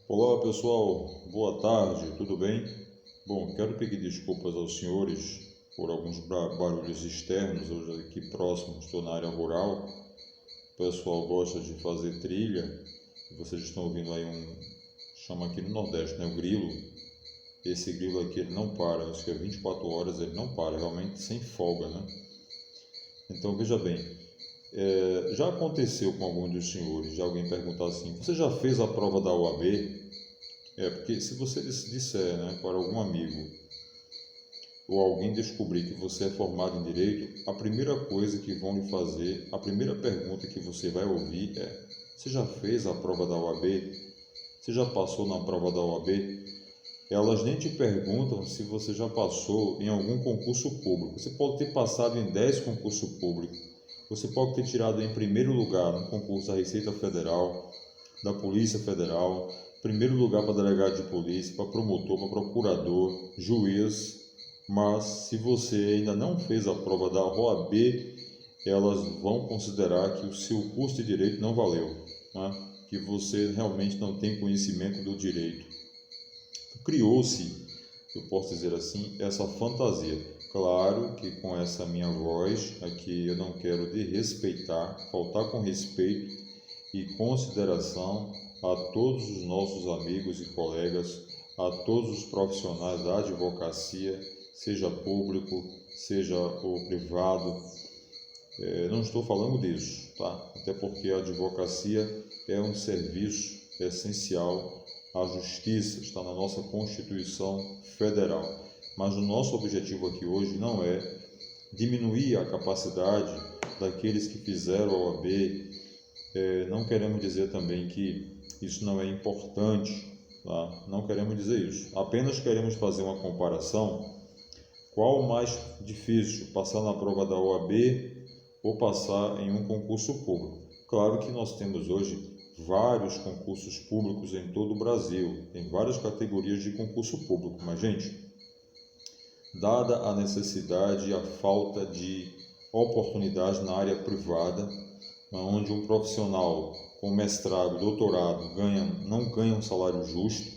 Olá pessoal, boa tarde, tudo bem? Bom, quero pedir desculpas aos senhores por alguns barulhos externos. Hoje aqui próximo, estou na área rural. O pessoal gosta de fazer trilha e vocês estão ouvindo aí chama aqui no Nordeste, né? O grilo. Esse grilo aqui ele não para, acho que é 24 horas ele não para, realmente sem folga, né? Então veja bem, já aconteceu com algum dos senhores de alguém perguntar assim: você já fez a prova da OAB? Porque se você disser, né, para algum amigo ou alguém descobrir que você é formado em direito, a primeira coisa que vão lhe fazer, a primeira pergunta que você vai ouvir é: você já fez a prova da OAB? Você já passou na prova da OAB? Elas nem te perguntam se você já passou em algum concurso público. Você pode ter passado em 10 concursos públicos. Você pode ter tirado em primeiro lugar no concurso da Receita Federal, da Polícia Federal, primeiro lugar para delegado de polícia, para promotor, para procurador, juiz. Mas se você ainda não fez a prova da OAB, elas vão considerar que o seu curso de direito não valeu, né? Que você realmente não tem conhecimento do direito. Criou-se, eu posso dizer assim, essa fantasia. Claro que com essa minha voz aqui eu não quero desrespeitar, faltar com respeito e consideração a todos os nossos amigos e colegas, a todos os profissionais da advocacia, seja público, seja o privado. Não estou falando disso, tá? Até porque a advocacia é um serviço essencial. A justiça está na nossa Constituição Federal. Mas o nosso objetivo aqui hoje não é diminuir a capacidade daqueles que fizeram a OAB. Não queremos dizer também que isso não é importante, tá? Não queremos dizer isso. Apenas queremos fazer uma comparação. Qual o mais difícil, passar na prova da OAB ou passar em um concurso público? Claro que nós temos hoje vários concursos públicos em todo o Brasil, tem várias categorias de concurso público, mas gente, dada a necessidade e a falta de oportunidade na área privada, onde um profissional com mestrado, doutorado não ganha um salário justo,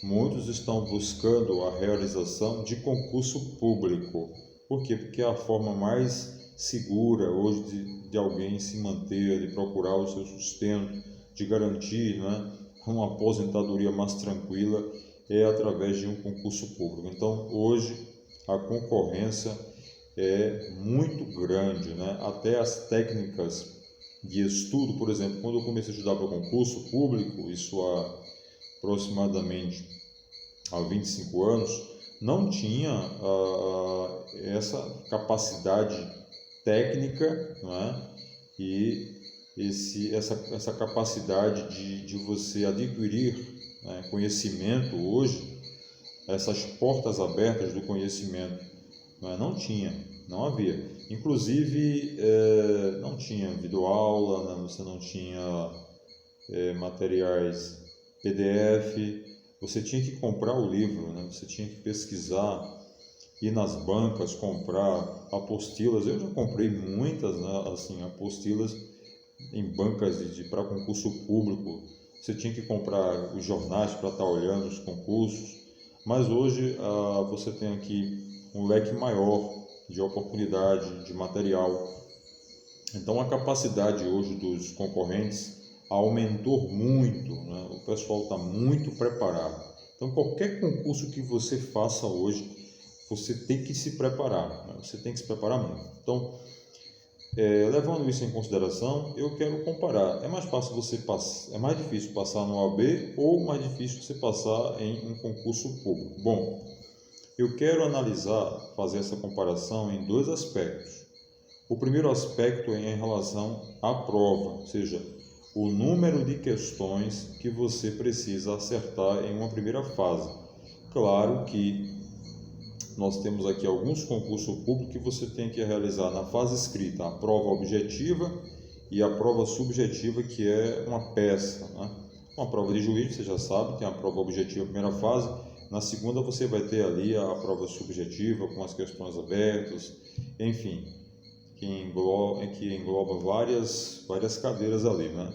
muitos estão buscando a realização de concurso público. Por quê? Porque é a forma mais segura hoje de alguém se manter, de procurar o seu sustento, de garantir, né, uma aposentadoria mais tranquila, é através de um concurso público. Então, hoje, a concorrência é muito grande, né? Até as técnicas de estudo, por exemplo, quando eu comecei a estudar para concurso público, isso há aproximadamente há 25 anos, não tinha essa capacidade técnica, né? E essa capacidade de você adquirir, né, conhecimento hoje, essas portas abertas do conhecimento, né, não havia. Inclusive, não tinha videoaula, né, você não tinha materiais PDF, você tinha que comprar o livro, né, você tinha que pesquisar, ir nas bancas, comprar apostilas. Eu já comprei muitas, né, assim, apostilas em bancas para concurso público. Você tinha que comprar os jornais para estar olhando os concursos, mas hoje você tem aqui um leque maior de oportunidade, de material. Então a capacidade hoje dos concorrentes aumentou muito, né? O pessoal está muito preparado. Então qualquer concurso que você faça hoje, você tem que se preparar, né? Você tem que se preparar muito. Então, levando isso em consideração, eu quero comparar. É mais fácil você passar, é mais difícil passar no OAB ou mais difícil você passar em um concurso público? Bom, eu quero analisar, fazer essa comparação em dois aspectos. O primeiro aspecto é em relação à prova, ou seja, o número de questões que você precisa acertar em uma primeira fase. Claro que nós temos aqui alguns concursos públicos que você tem que realizar na fase escrita, a prova objetiva e a prova subjetiva, que é uma peça, né? Uma prova de juízo, você já sabe, tem a prova objetiva, a primeira fase. Na segunda você vai ter ali a prova subjetiva com as questões abertas, enfim, que engloba várias cadeiras ali, né?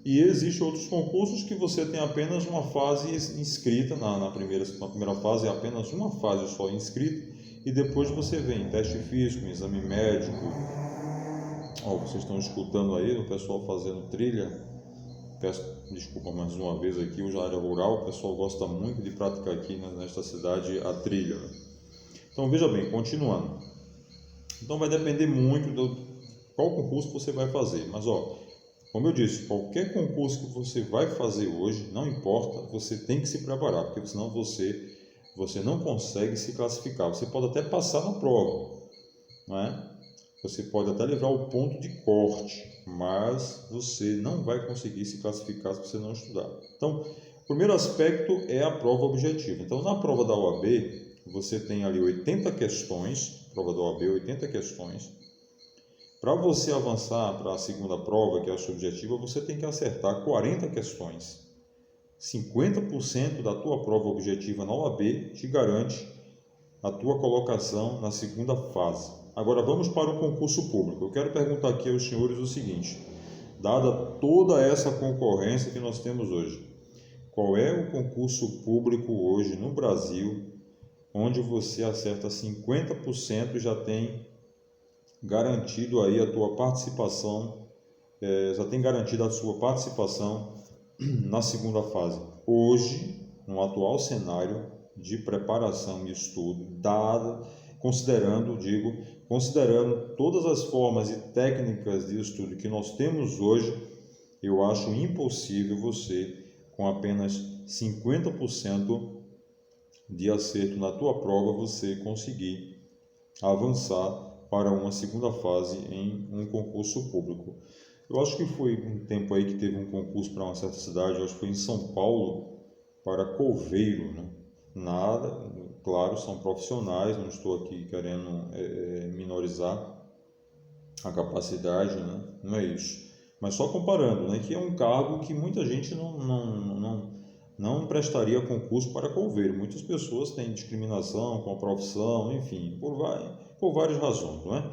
E existem outros concursos que você tem apenas uma fase inscrita, na primeira fase é apenas uma fase só inscrita, e depois você vem teste físico, exame médico. Vocês estão escutando aí o pessoal fazendo trilha. Peço desculpa mais uma vez aqui, hoje na área rural, o pessoal gosta muito de praticar aqui nesta cidade a trilha. Então veja bem, continuando. Então vai depender muito do qual concurso você vai fazer, mas como eu disse, qualquer concurso que você vai fazer hoje, não importa, você tem que se preparar, porque senão você não consegue se classificar. Você pode até passar na prova, não é? Você pode até levar o ponto de corte, mas você não vai conseguir se classificar se você não estudar. Então, o primeiro aspecto é a prova objetiva. Então, na prova da OAB, você tem ali 80 questões, prova da OAB, 80 questões. Para você avançar para a segunda prova, que é a subjetiva, você tem que acertar 40 questões. 50% da tua prova objetiva na OAB te garante a tua colocação na segunda fase. Agora vamos para o concurso público. Eu quero perguntar aqui aos senhores o seguinte: dada toda essa concorrência que nós temos hoje, qual é o concurso público hoje no Brasil onde você acerta 50% e já tem garantido aí a tua participação, já tem garantido a sua participação na segunda fase? Hoje, no atual cenário de preparação e estudo, considerando todas as formas e técnicas de estudo que nós temos hoje, eu acho impossível você, com apenas 50% de acerto na tua prova, você conseguir avançar para uma segunda fase em um concurso público. Eu acho que foi um tempo aí que teve um concurso para uma certa cidade, eu acho que foi em São Paulo, para coveiro, né? Nada, claro, são profissionais, não estou aqui querendo minorizar a capacidade, né? Não é isso. Mas só comparando, né? Que é um cargo que muita gente não prestaria concurso para coveiro. Muitas pessoas têm discriminação com a profissão, enfim, por várias razões, não é?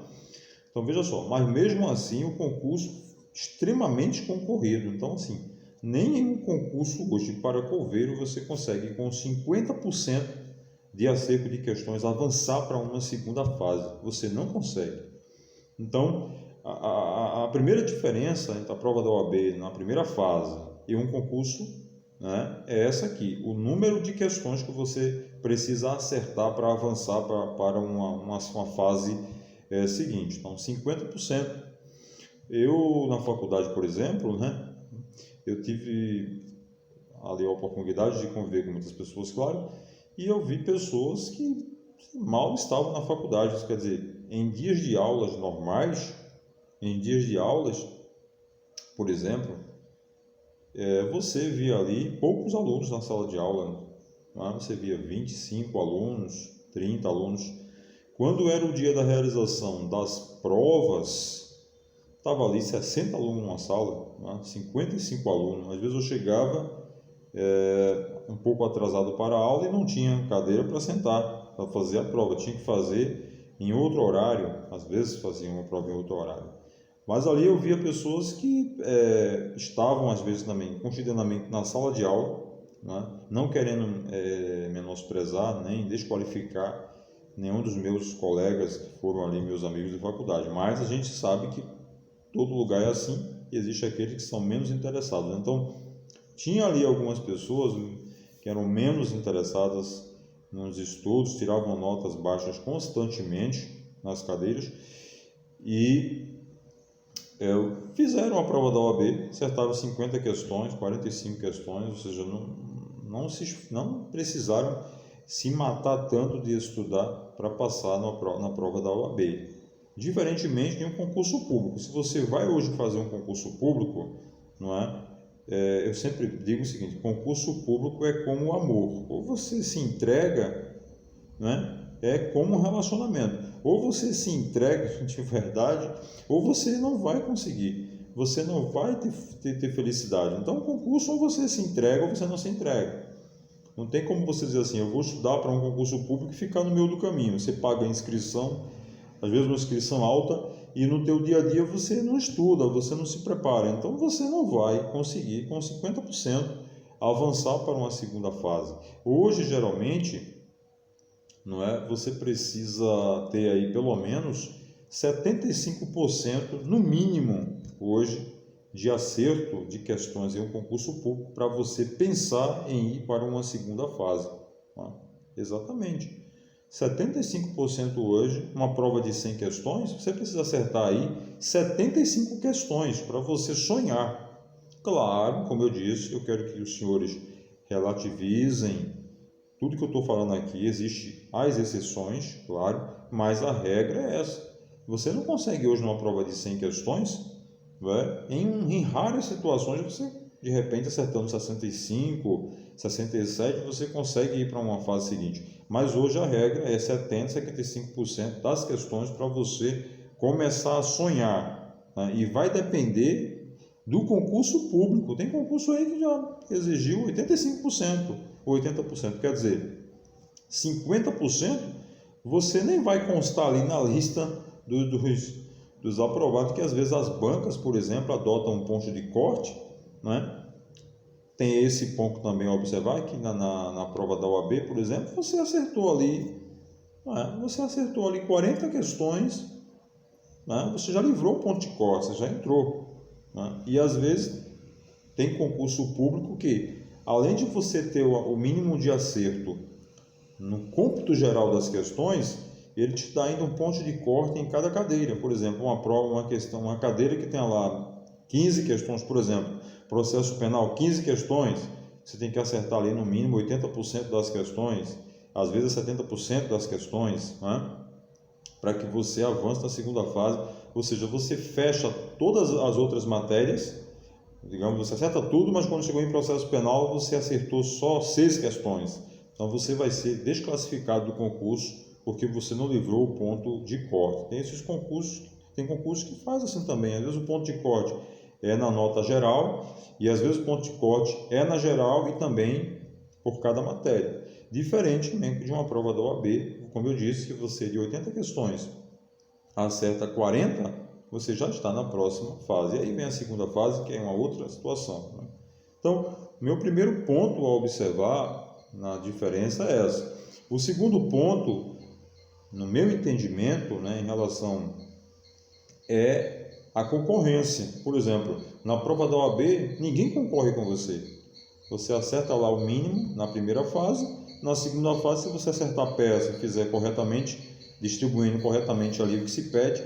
Então veja só, mas mesmo assim o concurso extremamente concorrido. Então assim, nem em um concurso hoje para coveiro você consegue com 50% de acerto de questões avançar para uma segunda fase. Você não consegue. Então a primeira diferença entre a prova da OAB na primeira fase e um concurso, né, é essa aqui: o número de questões que você precisa acertar para avançar para uma fase seguinte. Então 50%. Eu na faculdade, por exemplo, né, eu tive ali a oportunidade de conviver com muitas pessoas, claro, e eu vi pessoas que mal estavam na faculdade. Isso quer dizer, em dias de aulas normais, por exemplo, você via ali poucos alunos na sala de aula, né? Você via 25 alunos, 30 alunos. Quando era o dia da realização das provas, estava ali 60 alunos numa sala, né? 55 alunos. Às vezes eu chegava um pouco atrasado para a aula e não tinha cadeira para sentar, para fazer a prova. Tinha que fazer em outro horário, às vezes fazia uma prova em outro horário. Mas ali eu via pessoas que estavam, às vezes, também cotidianamente na sala de aula, né? Não querendo menosprezar nem desqualificar nenhum dos meus colegas que foram ali meus amigos de faculdade, mas a gente sabe que todo lugar é assim e existe aqueles que são menos interessados. Então, tinha ali algumas pessoas que eram menos interessadas nos estudos, tiravam notas baixas constantemente nas cadeiras e fizeram a prova da OAB, acertaram 50 questões, 45 questões, ou seja, não precisaram se matar tanto de estudar para passar na prova da OAB. Diferentemente de um concurso público. Se você vai hoje fazer um concurso público, não é? Eu sempre digo o seguinte: concurso público é como o amor. Ou você se entrega, né? É como um relacionamento. Ou você se entrega de verdade, ou você não vai conseguir. Você não vai ter felicidade. Então, o concurso, ou você se entrega, ou você não se entrega. Não tem como você dizer assim: eu vou estudar para um concurso público e ficar no meio do caminho. Você paga a inscrição, às vezes uma inscrição alta, e no teu dia a dia você não estuda, você não se prepara, então você não vai conseguir com 50% avançar para uma segunda fase. Hoje, geralmente, não é? Você precisa ter aí pelo menos 75% no mínimo hoje de acerto de questões em um concurso público para você pensar em ir para uma segunda fase. Tá? Exatamente. 75% hoje, uma prova de 100 questões, você precisa acertar aí 75 questões para você sonhar. Claro, como eu disse, eu quero que os senhores relativizem tudo que eu estou falando aqui. Existem as exceções, claro, mas a regra é essa. Você não consegue hoje numa prova de 100 questões, né? Em raras situações você, de repente, acertando 65, 67, você consegue ir para uma fase seguinte. Mas hoje a regra é 70, 75% das questões para você começar a sonhar, né? E vai depender do concurso público. Tem concurso aí que já exigiu 85%, 80%. Quer dizer, 50% você nem vai constar ali na lista dos aprovados, que às vezes as bancas, por exemplo, adotam um ponto de corte, né? Tem esse ponto também a observar, que na prova da OAB, por exemplo, você acertou ali, né? Você acertou ali 40 questões, né? Você já livrou o ponto de corte, você já entrou, né? E às vezes tem concurso público que, além de você ter o mínimo de acerto no cômputo geral das questões, ele te dá ainda um ponto de corte em cada cadeira. Por exemplo, uma prova, uma questão, uma cadeira que tem lá 15 questões, por exemplo, processo penal, 15 questões, você tem que acertar ali no mínimo 80% das questões, às vezes 70% das questões, né? Para que você avance na segunda fase, ou seja, você fecha todas as outras matérias, digamos, você acerta tudo, mas quando chegou em processo penal, você acertou só 6 questões. Então você vai ser desclassificado do concurso porque você não livrou o ponto de corte. Tem esses concursos, tem concursos que faz assim também. Às vezes o ponto de corte é na nota geral e às vezes o ponto de corte é na geral e também por cada matéria. Diferentemente de uma prova da OAB, como eu disse, que você de 80 questões acerta 40, você já está na próxima fase. E aí vem a segunda fase, que é uma outra situação, né? Então, meu primeiro ponto a observar na diferença é essa. O segundo ponto, no meu entendimento, né, em relação é a concorrência. Por exemplo, na prova da OAB, ninguém concorre com você. Você acerta lá o mínimo na primeira fase. Na segunda fase, se você acertar a peça e fizer corretamente, distribuindo corretamente ali o que se pede,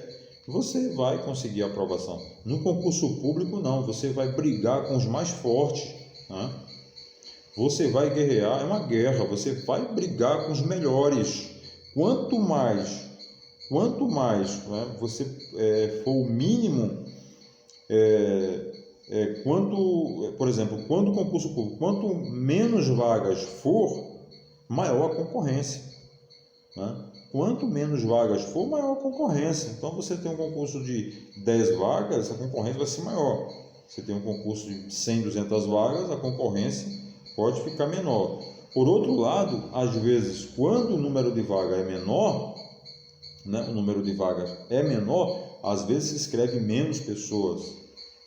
você vai conseguir a aprovação. No concurso público, não. Você vai brigar com os mais fortes, né? Você vai guerrear, é uma guerra. Você vai brigar com os melhores. Quanto mais, né, você for o mínimo, por exemplo, quando o concurso público, quanto menos vagas for, maior a concorrência, né? Quanto menos vagas for, maior a concorrência. Então, você tem um concurso de 10 vagas, a concorrência vai ser maior. Você tem um concurso de 100, 200 vagas, a concorrência pode ficar menor. Por outro lado, às vezes, quando o número de vagas é menor, né, o número de vagas é menor, às vezes se inscreve menos pessoas.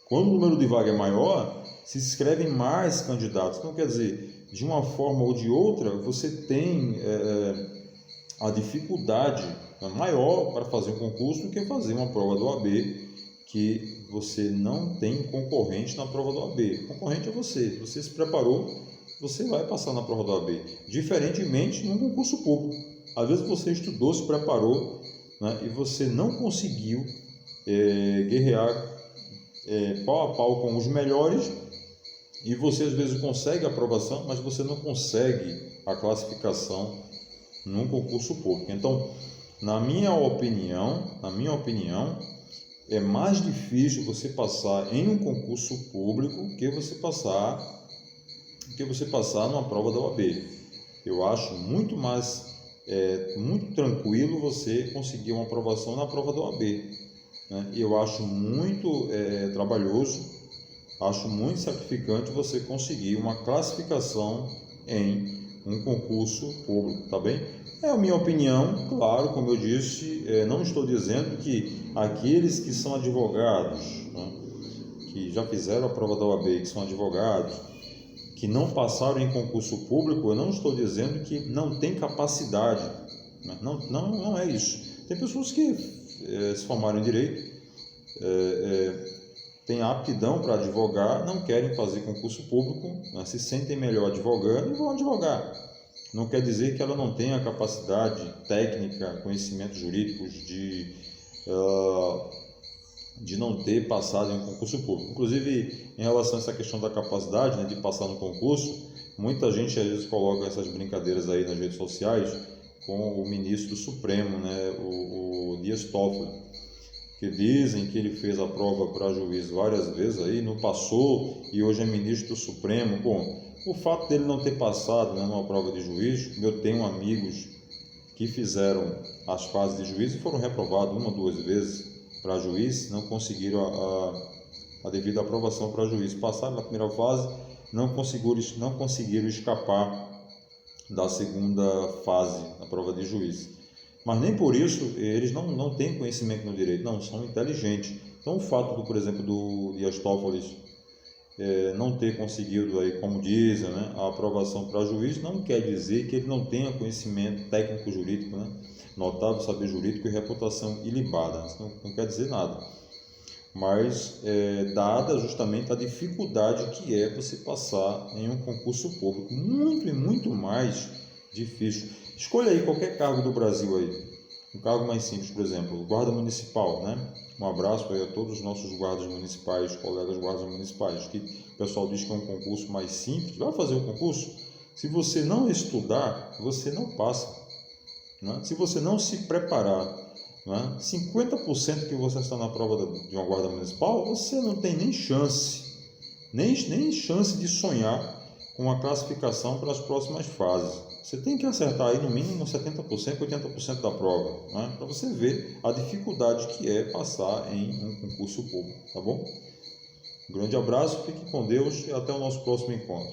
Quando o número de vagas é maior, se inscrevem mais candidatos. Então, quer dizer, de uma forma ou de outra, você tem a dificuldade maior para fazer um concurso do que fazer uma prova do OAB, que você não tem concorrente na prova do OAB. O concorrente é você. Se você se preparou, você vai passar na prova do OAB. Diferentemente num concurso público. Às vezes você estudou, se preparou, né, e você não conseguiu guerrear pau a pau com os melhores, e você às vezes consegue a aprovação, mas você não consegue a classificação num concurso público. Então, na minha opinião, é mais difícil você passar em um concurso público que você passar numa prova da OAB. Eu acho muito tranquilo você conseguir uma aprovação na prova da OAB, né? Eu acho muito trabalhoso, acho muito sacrificante você conseguir uma classificação em um concurso público, tá bem? É a minha opinião, claro, como eu disse, não estou dizendo que aqueles que são advogados, né, que já fizeram a prova da OAB, que são advogados, que não passaram em concurso público, eu não estou dizendo que não tem capacidade, né? Não é isso. Tem pessoas que se formaram em direito, têm aptidão para advogar, não querem fazer concurso público, né? Se sentem melhor advogando e vão advogar. Não quer dizer que ela não tenha capacidade técnica, conhecimentos jurídicos de não ter passado em um concurso público. Inclusive, em relação a essa questão da capacidade, né, de passar no concurso, muita gente às vezes coloca essas brincadeiras aí nas redes sociais com o ministro do Supremo, né, o Dias Toffoli, que dizem que ele fez a prova para juiz várias vezes aí, não passou e hoje é ministro do Supremo. Bom, o fato dele não ter passado, né, numa prova de juiz, eu tenho amigos que fizeram as fases de juiz e foram reprovados uma, duas vezes para juiz, não conseguiram a devida aprovação para juiz. Passaram na primeira fase, não conseguiram escapar da segunda fase, da prova de juiz. Mas nem por isso eles não têm conhecimento no direito, não, são inteligentes. Então o fato, por exemplo, do Dias Toffoli não ter conseguido, aí, como dizem, né, a aprovação para juiz, não quer dizer que ele não tenha conhecimento técnico jurídico, né, notável saber jurídico e reputação ilibada. Isso não quer dizer nada. Mas dada justamente a dificuldade que é você passar em um concurso público, muito e muito mais difícil. Escolha aí qualquer cargo do Brasil aí, um cargo mais simples, por exemplo, guarda municipal, né? Um abraço aí a todos os nossos guardas municipais, colegas guardas municipais, que o pessoal diz que é um concurso mais simples. Vai fazer o concurso? Se você não estudar, você não passa, né? Se você não se preparar, né? 50% que você está na prova de uma guarda municipal, você não tem nem chance, nem chance de sonhar com a classificação para as próximas fases. Você tem que acertar aí no mínimo 70%, 80% da prova, né? Para você ver a dificuldade que é passar em um concurso público, tá bom? Um grande abraço, fique com Deus e até o nosso próximo encontro.